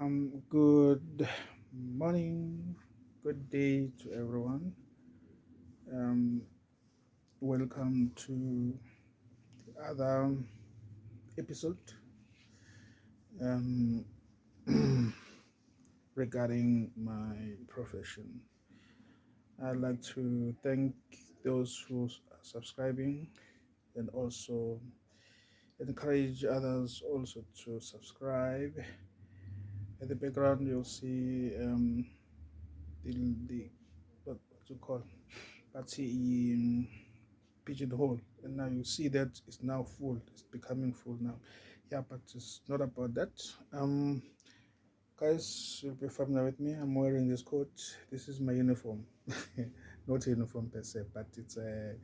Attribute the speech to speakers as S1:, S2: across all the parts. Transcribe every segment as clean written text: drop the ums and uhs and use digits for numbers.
S1: Good morning, good day to everyone. Um, Welcome to the other episode um, regarding my profession. I'd like to thank those who are subscribing and also encourage others also to subscribe. At the background, you'll see the what you call that's pigeonhole, and now you see that it's now full, it's becoming full now. Yeah, but it's not about that. Guys, you'll be familiar with me. I'm wearing this coat. This is my uniform. Not a uniform per se, but it's a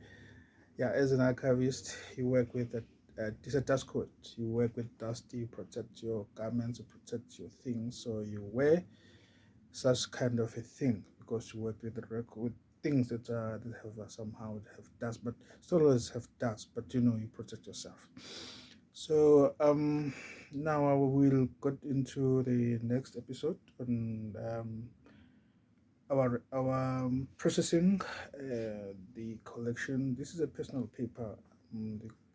S1: yeah, as an archivist you work with it's a dust coat. You work with dust, you protect your garments, you protect your things, so you wear such kind of a thing because you work with the record with things that have somehow have dust, but still always have dust. But you protect yourself. So now I will get into the next episode on our processing the collection. This is a personal paper.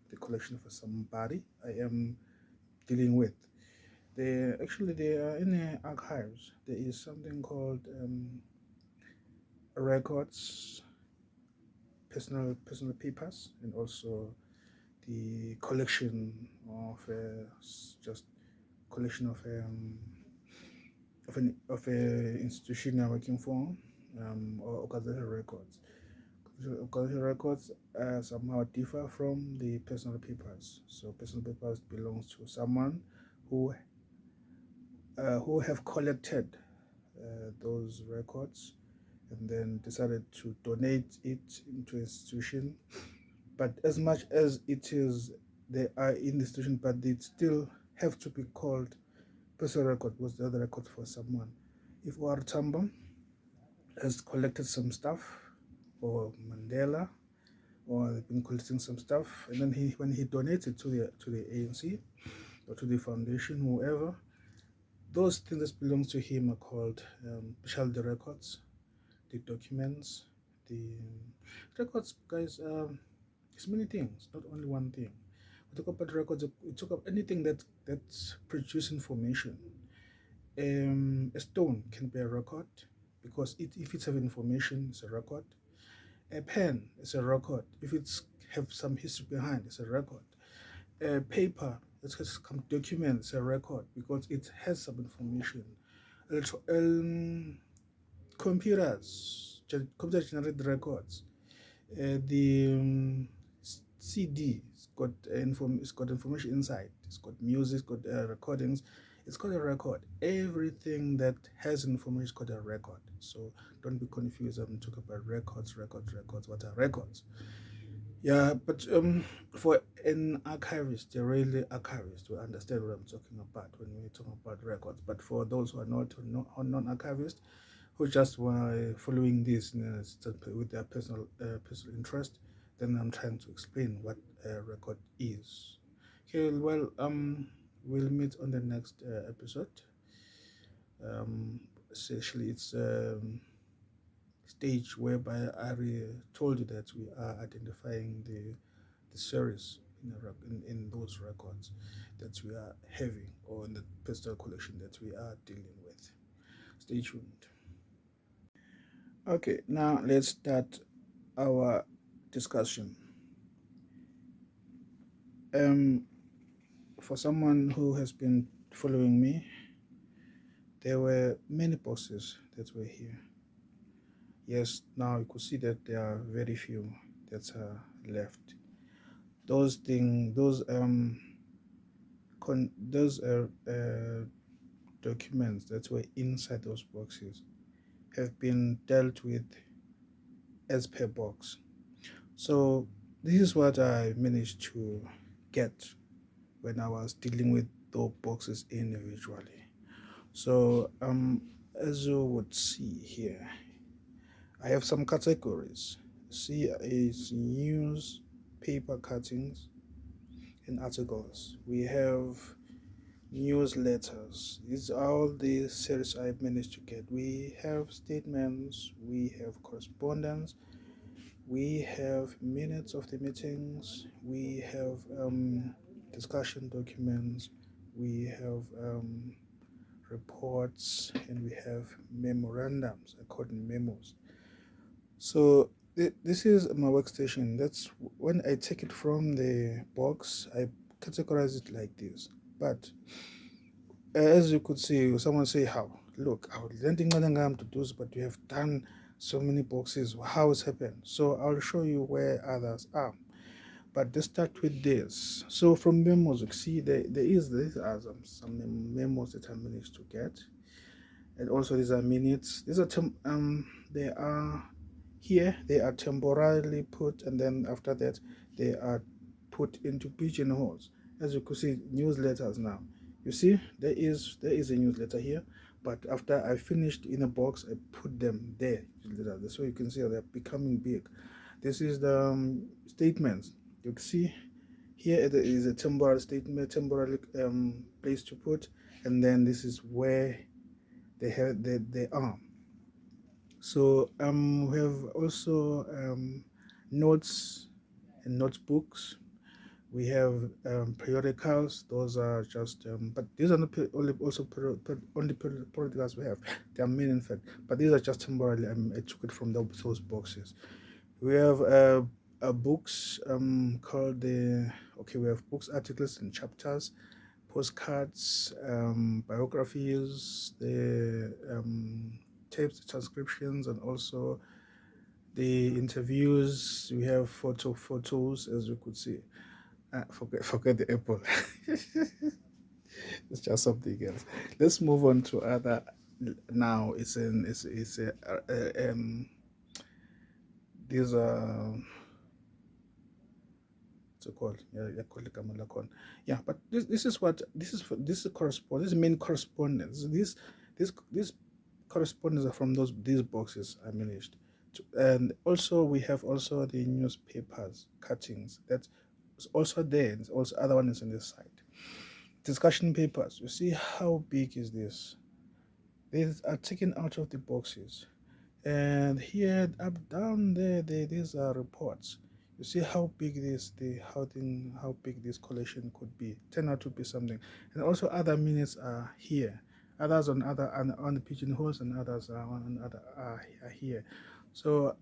S1: The collection for somebody I am dealing with. They are in the archives. There is something called records, personal papers, and also the collection of just collection of a institution I'm working for, or organizational records. Organizational records somehow differ from the personal papers. So personal papers belongs to someone who who have collected those records and then decided to donate it into institution. But as much as it is they are in the institution, but they still have to be called personal record was the other record for someone. If War Tamba has collected some stuff, or Mandela, or they've been collecting some stuff, and then when he donates it to the ANC or to the foundation, whoever, those things that belongs to him are called the records, the documents, the records, guys. It's many things, not only one thing. We talk about records. We talk about anything that's produce information. A stone can be a record because if it's have information, it's a record. A pen is a record if it's have some history behind, it's a record. A paper that has some documents, a record because it has some information. Computer generated records. The CD, it's got information inside. It's got music, it's got recordings. It's called a record. Everything that has information is called a record. So don't be confused. I'm talking about records. What are records? Yeah, but for an archivist, a really archivist will understand what I'm talking about when we talk about records. But for those who are not non-archivists, who just were following this with their personal interest, then I'm trying to explain what a record is. Okay, well, we'll meet on the next episode. Essentially, it's stage whereby I told you that we are identifying the series in those records that we are having, or in the personal collection that we are dealing with. Stay tuned. Okay, now let's start our discussion. For someone who has been following me, there were many boxes that were here. Yes, now you could see that there are very few that are left. Those documents that were inside those boxes have been dealt with as per box. So this is what I managed to get when I was dealing with those boxes individually. So as you would see here, I have some categories. See, is news, paper cuttings, and articles. We have newsletters. These are all the series I've managed to get. We have statements, we have correspondence, we have minutes of the meetings, we have discussion documents, we have reports, and we have memorandums. I call them memos. So this is my workstation. That's when I take it from the box, I categorize it like this. But as you could see, someone say, how? Look, I was lending to do this, but you have done so many boxes. How it's happened? So I'll show you where others are. But let's start with this. So from memos, you see there are some memos that I managed to get. And also these are minutes. These are they are here, they are temporarily put, and then after that they are put into pigeonholes. As you could see, newsletters now. You see, there is a newsletter here, but after I finished in a box, I put them there. So you can see they're becoming big. This is the statements. You can see here there is a temporary statement, temporary place to put, and then this is where they are. So we have also notes and notebooks. We have periodicals. Those are just but these are not only periodicals we have. They are main, in fact, but these are just temporarily. I took it from those boxes. We have books called we have books, articles, and chapters, postcards, biographies, the tapes, transcriptions, and also the interviews. We have photos, as you could see. Forget the apple. It's just something else. Let's move on to other. Now these are called but this is correspondence. This is main correspondence. This correspondence are from these boxes I managed to. And also we have also the newspapers cuttings that's also there. There's also other one is on this side. Discussion papers. You see how big is this? These are taken out of the boxes, and here up down there these are reports. You see how big how big this collection could be. Turn out to be something. And also other minutes are here. Others on the pigeonholes, and others are here. So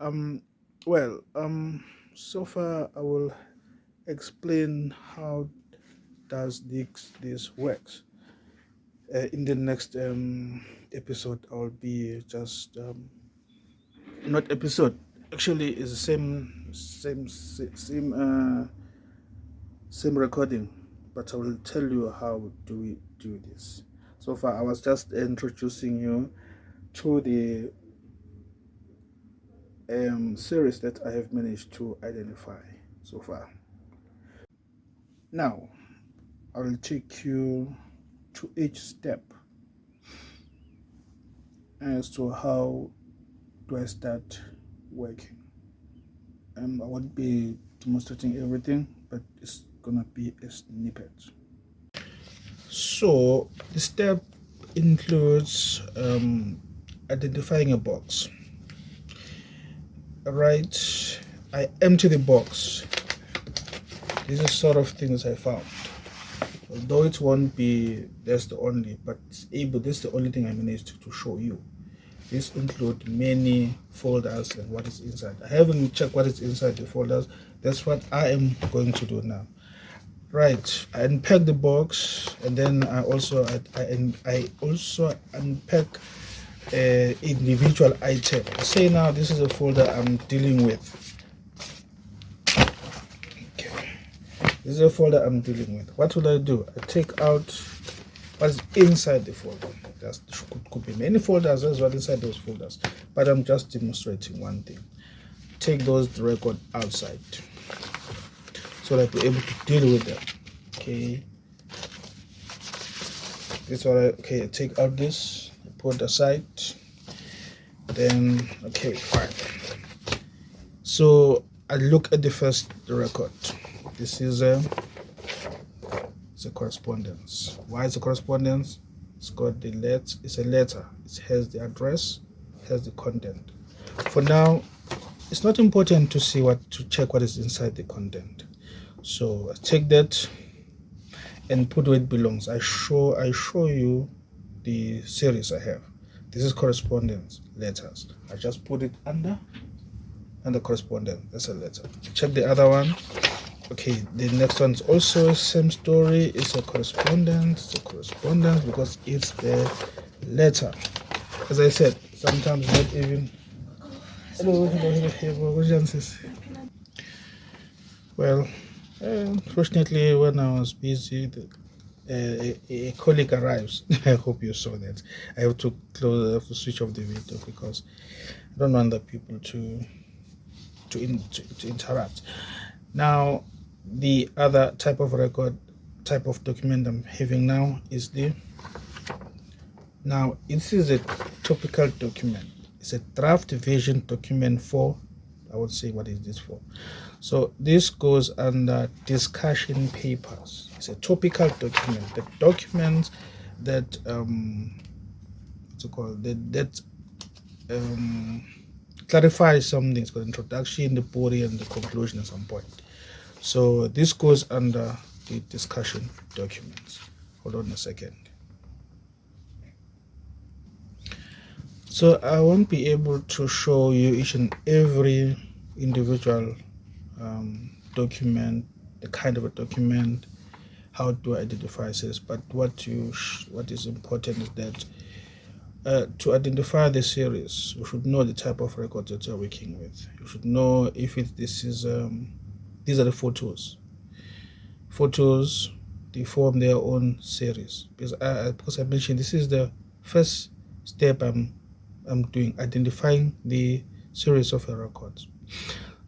S1: so far I will explain how does this works. In the next episode, I'll be just not episode. Actually, it's the same recording, but I will tell you how do we do this. So far, I was just introducing you to the series that I have managed to identify so far. Now, I will take you to each step as to how do I start working. I won't be demonstrating everything, but it's gonna be a snippet. So the step includes identifying a box. Right, I empty the box. This is sort of things I found. Although it won't be that's the only, but this is the only thing I managed to show you. This includes many folders and what is inside. I haven't checked what is inside the folders. That's what I am going to do now. Right, I unpack the box, and then I also unpack individual item. Say now this is a folder I'm dealing with. This is a folder I'm dealing with. What will I do? I take out what's inside the folder. There could be many folders as well inside those folders, but I'm just demonstrating one thing. Take those records outside so that we're able to deal with them. Okay. This one. Okay. Take out this. Put aside. Then okay, fine. So I look at the first record. This is It's a correspondence. Why is a correspondence? It's got the it's a letter. It has the address, it has the content. For now, it's not important to check what is inside the content. So I take that and put where it belongs. I show you the series I have. This is correspondence letters. I just put it under correspondence. That's a letter. Check the other one. Okay, the next one's also same story. It's a correspondence. It's a correspondence because it's the letter. As I said, sometimes not even. Hello. Well, unfortunately, when I was busy, a colleague arrives. I hope you saw that. I have to switch off the video because I don't want the people to interrupt. Now, the other type of document I'm having now is this is a topical document. It's a draft version document for, I would say, what is this for? So this goes under discussion papers. It's a topical document. The documents that clarifies something. It's got introduction, the body, and the conclusion at some point. So this goes under the discussion documents. Hold on a second. So I won't be able to show you each and every individual document, the kind of a document, how to identify this. But what is important is that to identify the series, you should know the type of records that you're working with. You should know if these are the photos. Photos, they form their own series. Because I mentioned this is the first step I'm doing, identifying the series of the records.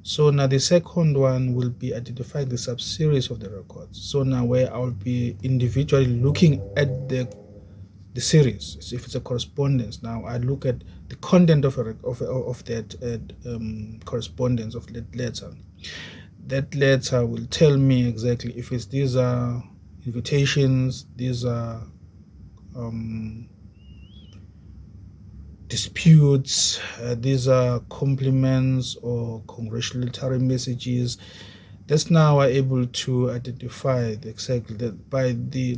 S1: So now the second one will be identifying the sub-series of the records. So now where I'll be individually looking at the series. So if it's a correspondence, now I look at the content of that correspondence of that letter. That letter will tell me exactly if these are invitations, these are disputes, these are compliments or congratulatory messages. That's now I'm able to identify exactly that by the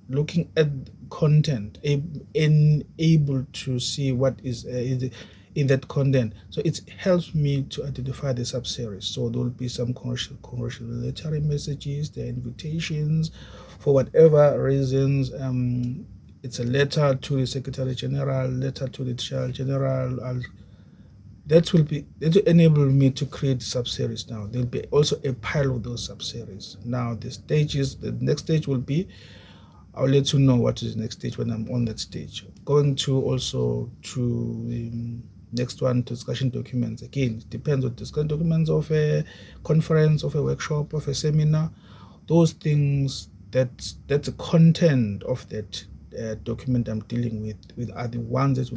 S1: looking at content, able to see what is in that content. So it helps me to identify the sub-series. So there will be some congratulatory messages, the invitations, for whatever reasons. It's a letter to the Secretary General, letter to the Child General. That will enable me to create sub-series. Now there'll be also a pile of those sub-series. Now the next stage will be, I'll let you know what is the next stage when I'm on that stage. Going to also to the next one, discussion documents. Again, it depends on discussion documents of a conference, of a workshop, of a seminar. Those things, that's the content of that document I'm dealing with are the ones that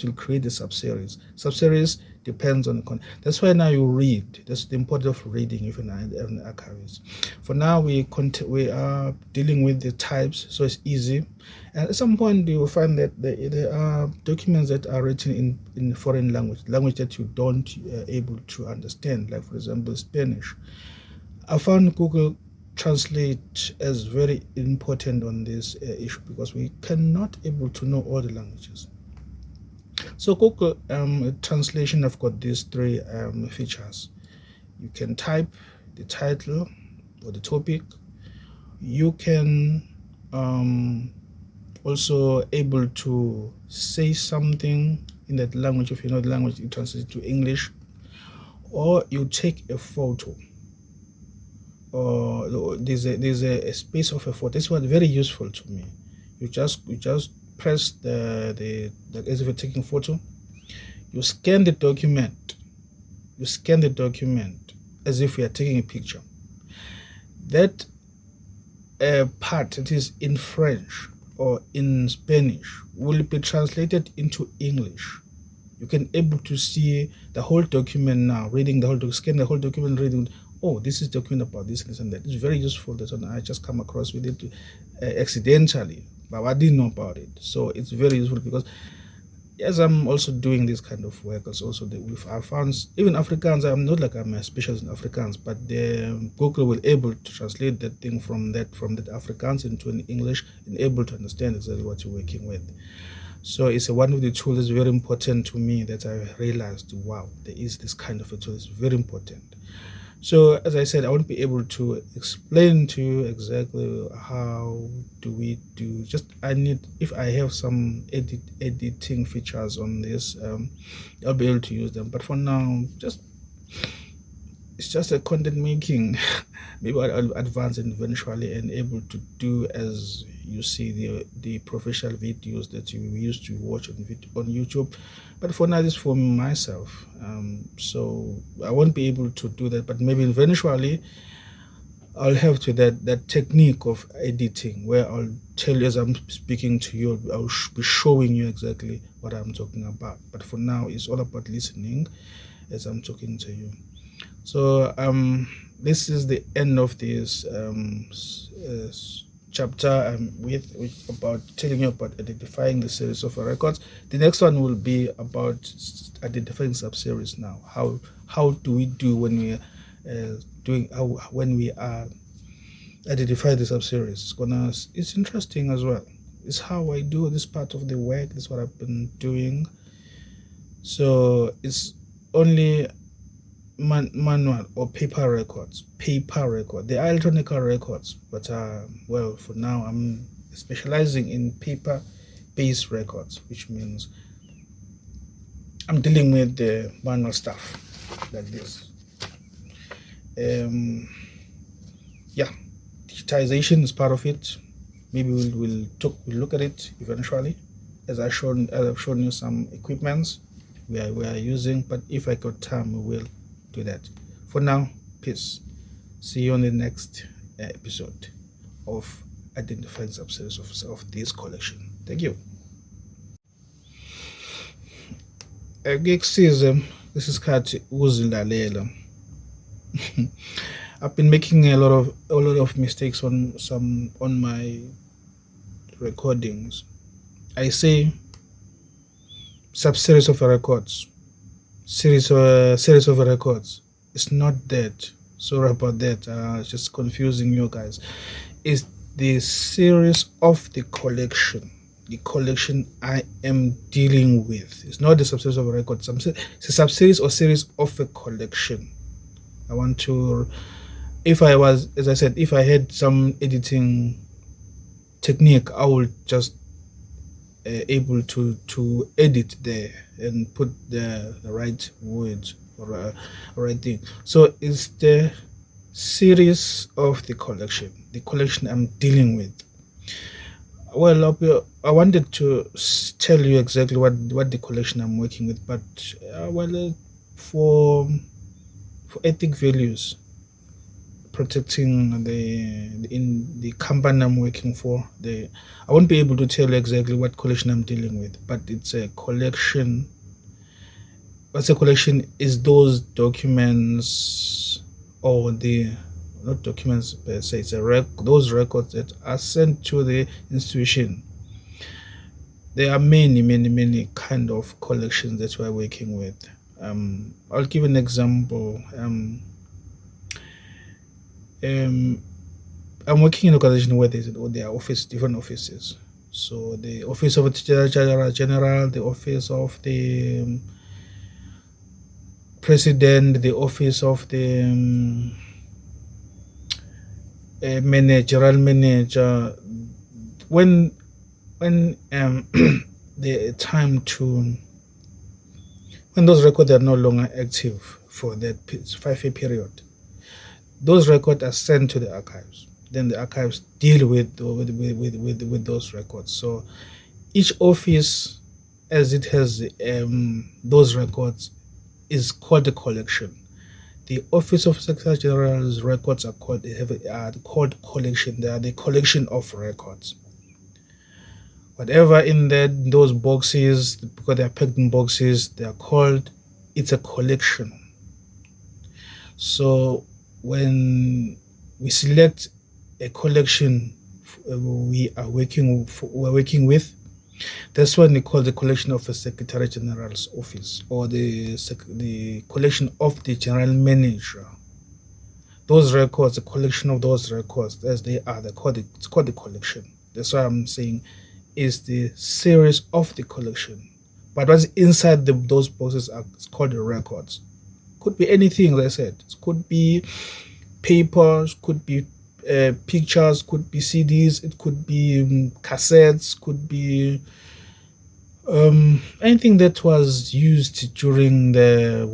S1: will create the sub-series. Sub-series depends on the content. That's why now you read. That's the importance of reading if you're an archivist. For now, we are dealing with the types, so it's easy. And at some point, you will find that there are documents that are written in foreign language that you don't able to understand. Like for example, Spanish. I found Google Translate as very important on this issue because we cannot able to know all the languages. So Google Translation have got these three features. You can type the title or the topic. You can also able to say something in that language. If you know the language, you translate it to English, or you take a photo. Or there's a space of a photo. This was very useful to me. You just press the as if you're taking a photo. You scan the document. You scan the document as if you are taking a picture. That part that is in French or in Spanish will be translated into English. You can able to see the whole document now, reading the whole document, scan the whole document, reading oh, this is document about this and that. It's very useful. That one I just come across with it accidentally, but I didn't know about it. So it's very useful because as I'm also doing this kind of work, as also I found even Afrikaans. I'm not like I'm a specialist in Afrikaans, but Google will able to translate that thing from that Afrikaans into an English and able to understand exactly what you're working with. So it's one of the tools that's very important to me that I realized, wow, there is this kind of a tool. It's very important. So as I said, I won't be able to explain to you exactly how do we do. Just I need, if I have some editing features on this, I'll be able to use them. But for now, it's just a content making. Maybe I'll advance and eventually and able to do as you see the professional videos that you used to watch on YouTube. But for now, this is for myself. So I won't be able to do that, but maybe eventually I'll have to that technique of editing where I'll tell you as I'm speaking to you, I'll be showing you exactly what I'm talking about. But for now, it's all about listening as I'm talking to you. So this is the end of this chapter which about telling you about identifying the series of records. The next one will be about identifying subseries. Now, how do we do when we when we are identify the subseries? It's interesting as well. It's how I do this part of the work. This is what I've been doing. So it's only manual or paper records. They are electronic records, but well, for now I'm specializing in paper-based records, which means I'm dealing with the manual stuff like this. Yeah, digitization is part of it. Maybe we'll look at it eventually, as I've shown you some equipments we are using. But if I got time, we will do that. For now, peace. See you on the next episode of identifying subseries of this collection. Thank you. This is Kati Uzilalela. I've been making a lot of mistakes on my recordings. I say subseries of records. Series of records. It's not that. Sorry about that. Just confusing you guys. It's the series of the collection. The collection I am dealing with. It's not the subseries of records. It's a subseries or series of a collection. I want to, if I was, as I said, if I had some editing technique, I would just able to edit there and put the right words or right thing. So it's the series of the collection I'm dealing with. Well, I wanted to tell you exactly what the collection I'm working with, but for ethic values, protecting the company I'm working for, I won't be able to tell you exactly what collection I'm dealing with, but it's a collection. What's a collection is those documents, or not documents per se, it's those records that are sent to the institution. There are many kind of collections that we're working with. I'll give an example. I'm working in an organization where there are different offices. So the office of the general, the office of the president, the office of the general manager. When the time to, when those records are no longer active for that 5-year period, those records are sent to the archives. Then the archives deal with those records. So each office, as it has those records, is called a collection. The Office of Secretary General's records are called collection. They are the collection of records. Whatever in those boxes, because they are packed in boxes, they are called. It's a collection. So when we select a collection we're working with, that's what we call the collection of the Secretary General's office, or the collection of the General Manager. Those records, the collection of those records, as they are, it's called the collection. That's why I'm saying is the series of the collection. But what's inside those boxes it's called the records. Could be anything, as I said. It could be papers, could be pictures, could be CDs, it could be cassettes, could be anything that was used during the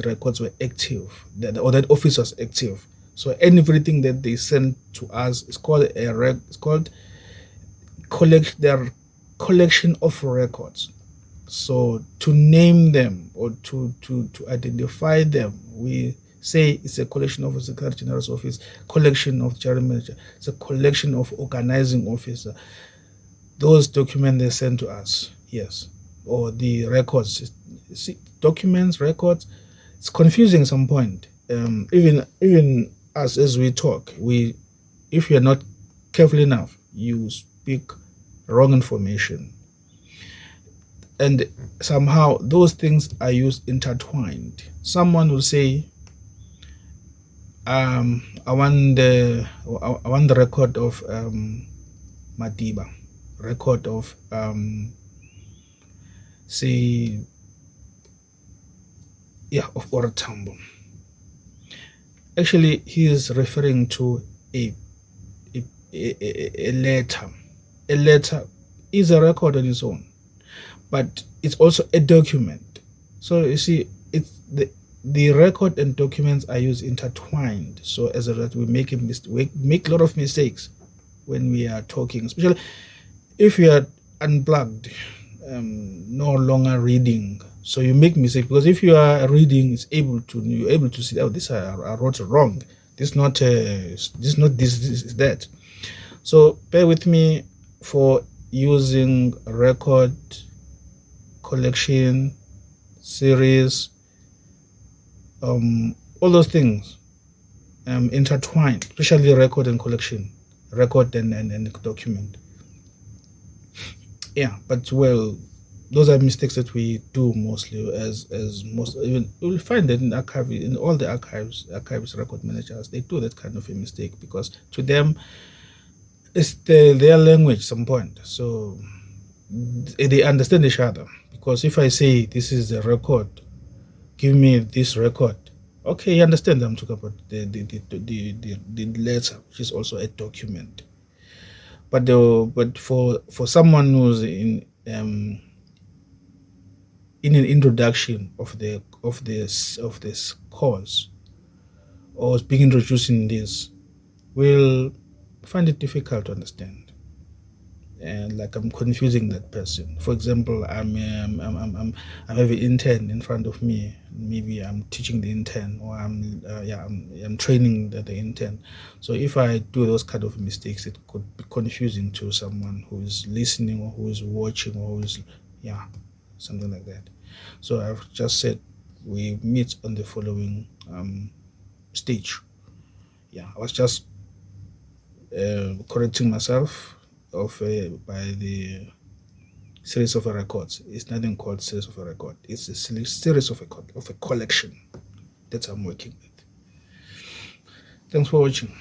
S1: records were active, or that office was active. So everything that they send to us is called their collection of records. So to name them or to identify them, we say it's a collection of the Secretary General's office, collection of General Manager, it's a collection of organizing officer. Those documents they send to us, yes, or the records. See, documents, records, it's confusing at some point. Even us as we talk, if you're not careful enough, you speak wrong information. And somehow those things are used intertwined. Someone will say, I want the record of Madiba, record of of Oratambo. Actually, he is referring to a letter. A letter is a record on its own, but it's also a document. So you see, it's the record and documents are used intertwined. So as a result, we make a lot of mistakes when we are talking, especially if you are unplugged, no longer reading. So you make mistakes, because if you are reading, you're able to see, oh, this I wrote wrong. This is that. So bear with me for using record, collection, series, all those things intertwined, especially record and collection, record and document. Yeah, but well, those are mistakes that we do mostly. Even you'll find that in all the archives, record managers, they do that kind of a mistake, because to them it's their language some point. So they understand each other, because if I say this is a record, give me this record, okay, you understand I'm talking about the letter, which is also a document. But for someone who's in an introduction of this course, or being introduced in this, will find it difficult to understand, and like I'm confusing that person. For example, I have an intern in front of me. Maybe I'm teaching the intern, or I'm training the intern. So if I do those kind of mistakes, it could be confusing to someone who is listening, or who is watching, or who is something like that. So I've just said we meet on the following stage. I was just correcting myself by the series of records. It's nothing called series of a record. It's a series of a collection that I'm working with. Thanks for watching.